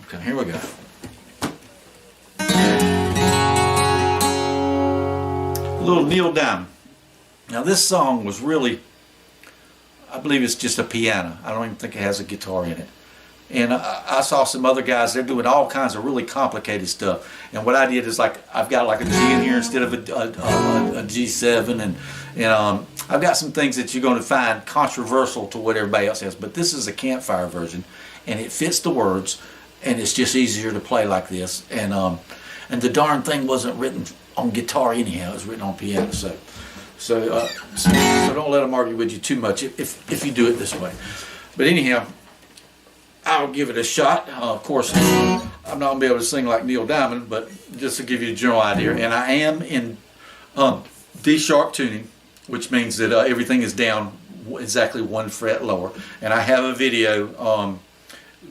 Okay, here we go. A little Neil Diamond. Now this song was really, I believe it's just a piano. I don't even think it has a guitar in it. And I saw some other guys, they're doing all kinds of really complicated stuff. And what I did is, like, I've got like a G in here instead of a G7, and I've got some things that you're going to find controversial to what everybody else has. But this is a campfire version, and it fits the words, and it's just easier to play like this. And the darn thing wasn't written on guitar anyhow; it was written on piano. So don't let them argue with you too much if you do it this way. But anyhow, I'll give it a shot. Of course, I'm not going to be able to sing like Neil Diamond, but just to give you a general idea. And I am in D sharp tuning, which means that everything is down exactly 1 fret lower. And I have a video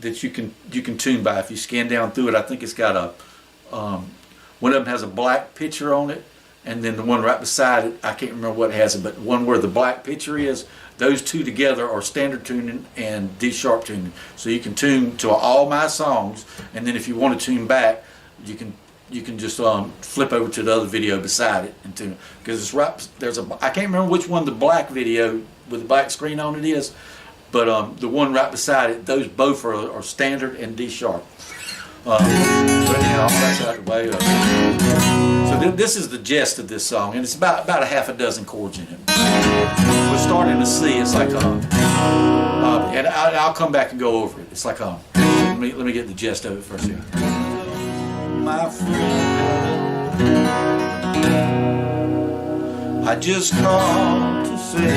that you can tune by. If you scan down through it, I think it's got a one of them has a black picture on it, and then the one right beside it, I can't remember what has it, but one where the black picture is, those two together are standard tuning and D sharp tuning. So you can tune to all my songs, and then if you want to tune back, you can just flip over to the other video beside it and tune it. Because it's right, I can't remember which one the black video with the black screen on it is, but the one right beside it, those both are standard and D sharp. But anyhow, that's out of the way. So this is the gist of this song, and it's about a half a dozen chords in it. We're starting to see, it's like and I'll come back and go over it. It's like let me get the gist of it first here. My friend, I just called to say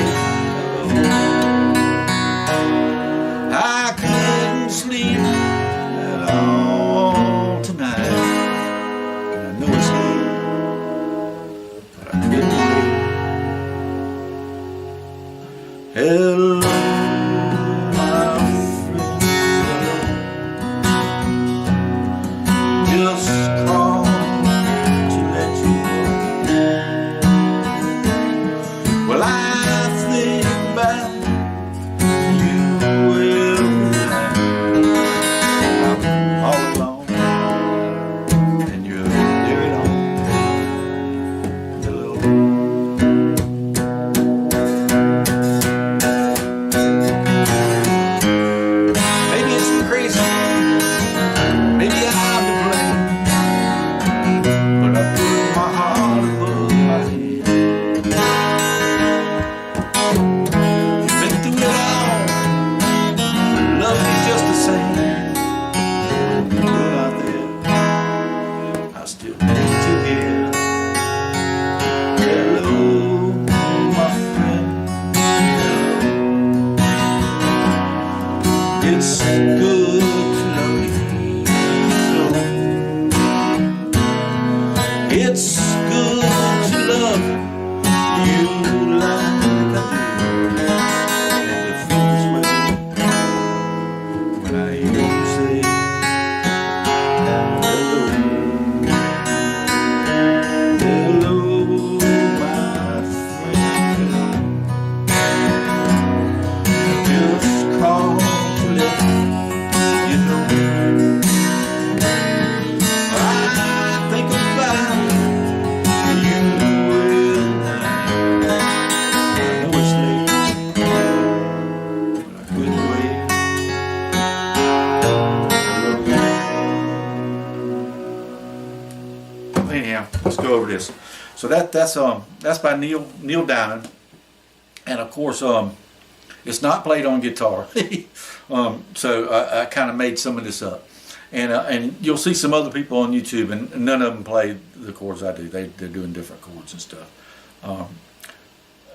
hello. I couldn't sleep at all tonight, and I know it's late, but I couldn't wait. Hello, my friend, just called to let you know. Well, I think about you every night. I'm all alone, and you're there at home. Hello. Maybe it's crazy, maybe I'm to blame, but I put my heart above my head. You've been through it all, love me just the same. When you're out there, I still need you here. Hello, my friend. Hello. It's good to know you. It's good to love you like I do. And it feels way when I hear you say hello. Hello, my friend. Just call to let you know. I think about you every night. I know it's late, but I couldn't wait. Hello. Anyhow, let's go over this. So that's by Neil Diamond, and of course it's not played on guitar. So I kind of made some of this up, and you'll see some other people on YouTube, and none of them play the chords I do. They're doing different chords and stuff.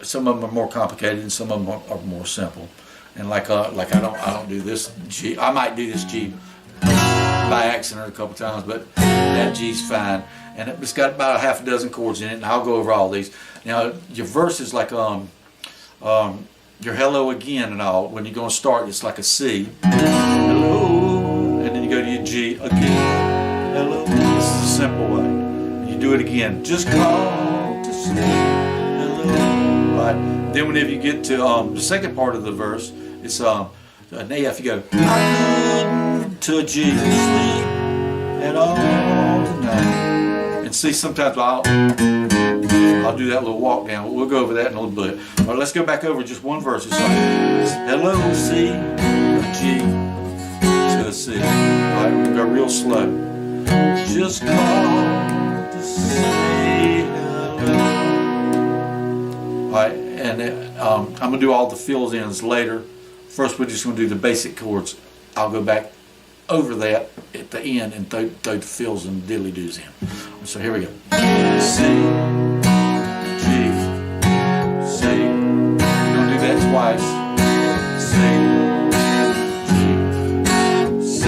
Some of them are more complicated, and some of them are more simple. And like I don't do this G. I might do this G by accident a couple times, but that G's fine. And it's got about a half a dozen chords in it, and I'll go over all these. Now your verse is like your hello again and all. When you're going to start, it's like a C. Hello, and then you go to your G again. Hello. This is a simple way. And you do it again. Just call to say hello. Right. Then whenever you get to the second part of the verse, it's an F. You go, I couldn't to a G. Sleep at all tonight. And see, sometimes I'll do that little walk down. We'll go over that in a little bit. All right, let's go back over just one verse. It's like, hello, C, a G, to a C. All right, we'll go real slow. Just call to say hello. All right, and I'm going to do all the fills-ins later. First, we're just going to do the basic chords. I'll go back over that at the end and throw the fills and diddly-doos in. So here we go. C, G, C. We're going to do that twice. C, G, C.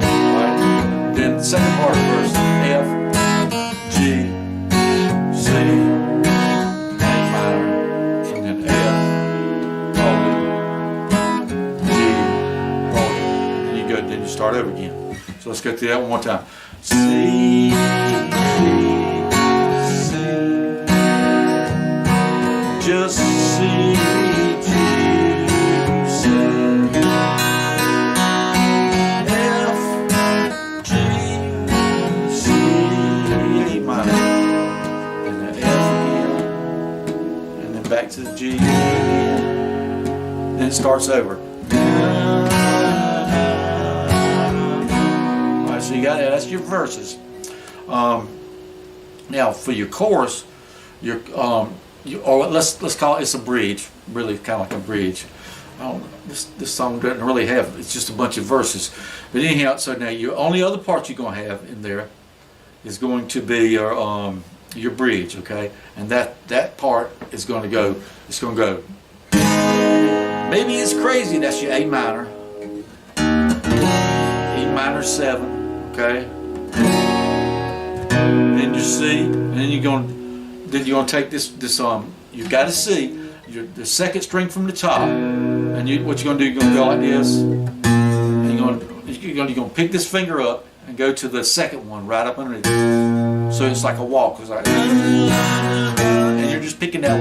All right. Then the second part of the verse, F, G, C, A minor, and then F, hold it, G, hold it. Then you go. Then you start over again. So let's go through that one more time. C, just C, G, C, F, G, C, A minor, and then F again, and then back to the G again. Then it starts over. Alright, so you got that. That's your verses. Now for your chorus, or let's call it, it's a bridge, really kind of like a bridge. This song doesn't really have, it's just a bunch of verses. But anyhow, so now your only other part you're going to have in there is going to be your bridge, okay? And that part is going to go, it's going to go, maybe it's crazy, that's your A minor, E minor 7, okay? Then your C, and then you're going to take this you've got a C, the second string from the top, and what you're going to do, you're going to go like this, and you're going to pick this finger up and go to the second one right up underneath it. So it's like a walk. It's like, and you're just picking that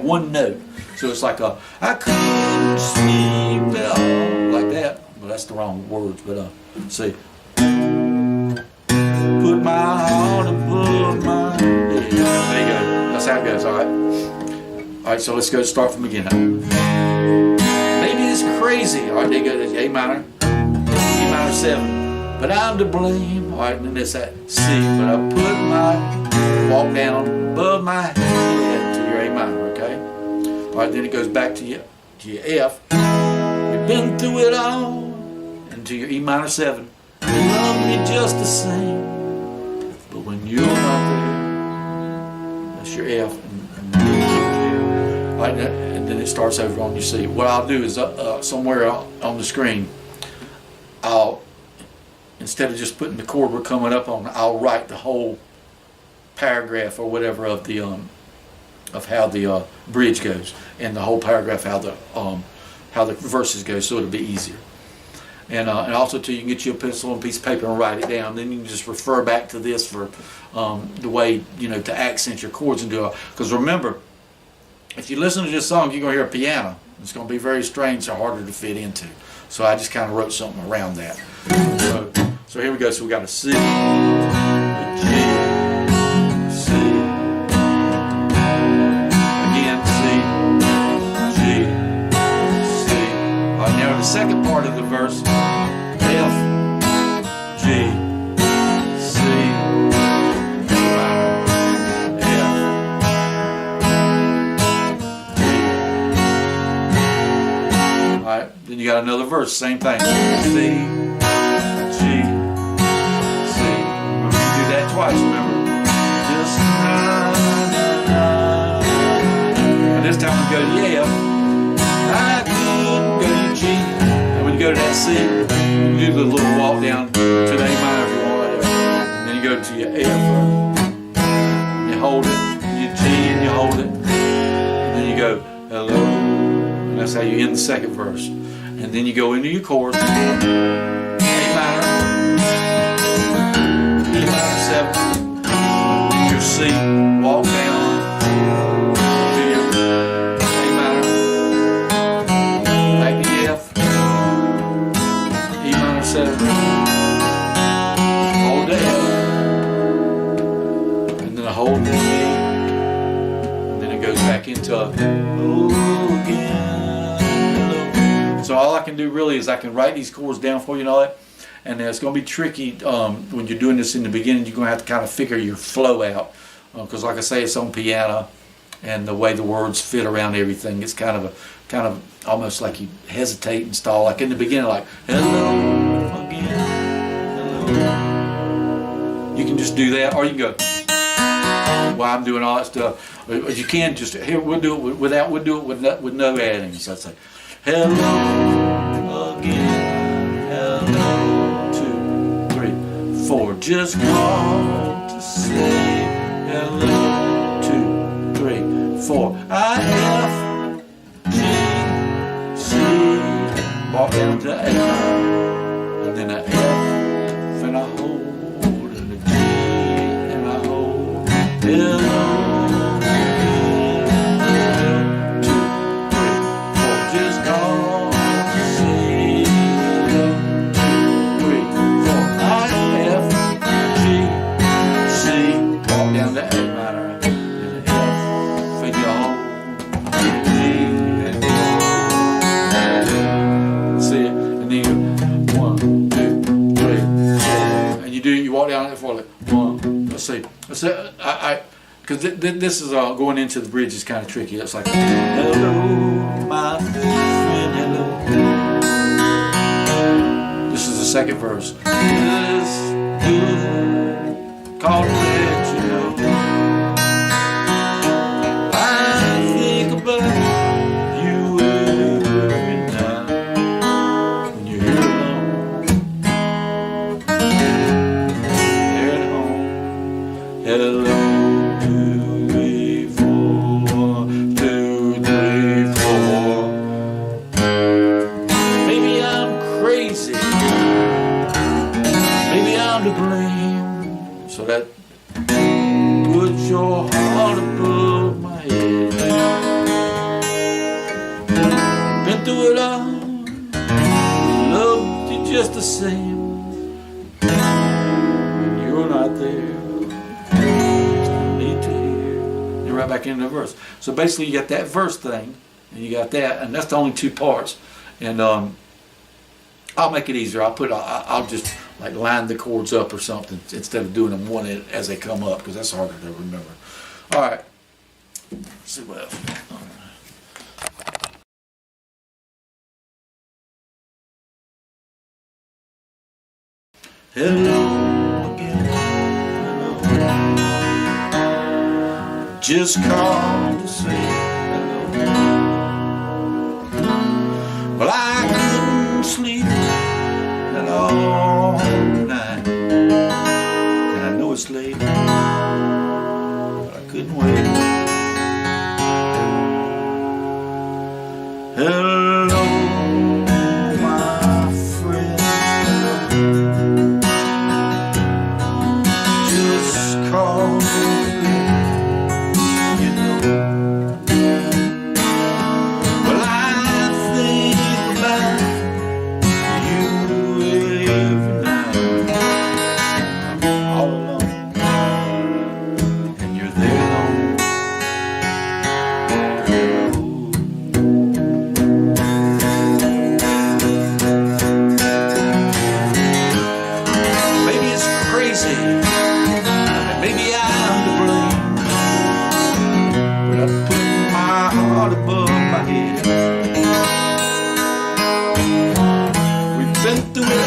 one note. So it's like a, I couldn't sleep at all, like that. Well, that's the wrong words, but see. Put my heart above my head. There you go. That's how it goes, alright? Alright, so let's go start from the beginning. Maybe it's crazy. Alright, there you go. That's A minor, E minor 7. But I'm to blame. Alright, and then there's that C. But I put my walk down above my head to your A minor, okay? Alright, then it goes back to your F. You've been through it all. And to your E minor 7. You love me just the same. But when you're not there, that's your F, and then it starts over on your C. What I'll do is somewhere on the screen, instead of just putting the chord we're coming up on, I'll write the whole paragraph or whatever of the of how the bridge goes, and the whole paragraph how the verses go, so it'll be easier. And also too, you can get you a pencil and a piece of paper and write it down. Then you can just refer back to this for the way, to accent your chords and do it. Because remember, if you listen to this song, you're going to hear a piano. It's going to be very strange or harder to fit into. So I just kind of wrote something around that. So here we go. So we got a C, a G, C, again C, G, C. All right, now the second part of the verse, F, G, C, A minor, F, G. All right, then you got another verse, same thing. C, G, C. Remember, you do that twice, remember? Just and this time we go to the F. I could go to your G. And when you go to that C, you do the little walk down to the A minor if you want, and then you go to your F. You hold it, your G, and you hold it. And then you go, hello. And that's how you end the second verse. And then you go into your chorus. A minor, E minor 7, your C, walk down to your A minor, back to F, E minor instead of hold the F, and then I hold the G, and then it goes back into a oh again. So all I can do really is I can write these chords down for you and all that, and it's going to be tricky when you're doing this in the beginning. You're going to have to kind of figure your flow out, because like I say, it's on piano, and the way the words fit around everything, it's kind of almost like you hesitate and stall, like in the beginning, like hello again, hello. You can just do that, or you can go while I'm doing all that stuff. Or you can just here we'll do it with no adding. So I'd say hello again, hello 2, 3, 4. Just call to say hello 2, 3, 4. I F G C, walk down to A, and then a F, and I hold, and a G, and I hold. Hello, 2, 3, 4. Just call to say hello, 2, 3, 4. I F G C, walk down to A minor, and a F, and you hold. See it, and then you 1, 2, 3, 4, and you walk down it for like 1. Let's see, because this is going into the bridge is kind of tricky. It's like hello, my friend, hello. This is the second verse. This good call to let you know. I think about you every night when you're here alone. There at home. Hello, 2, 3, 4, 2, 3, 4. Maybe I'm crazy. Maybe I'm to blame. So that put your heart above my head. Been through it all, loved you just the same. When you're not there, need to hear. You're right back into the verse. So basically, you got that verse thing, and you got that, and that's the only 2 parts. And I'll make it easier. I'll just like line the chords up or something instead of doing them one as they come up, because that's harder to remember. All right. Let's see what else. Hello again, hello. Just called to say hello. Well, I couldn't sleep at all tonight, and I know it's late, but I couldn't wait. Hello, my friend, just call me, you know. Well, I think about you every night. I'm all alone, and you're there alone. Maybe it's crazy, and maybe I'm to blame, but I put my heart above my head. We've been through it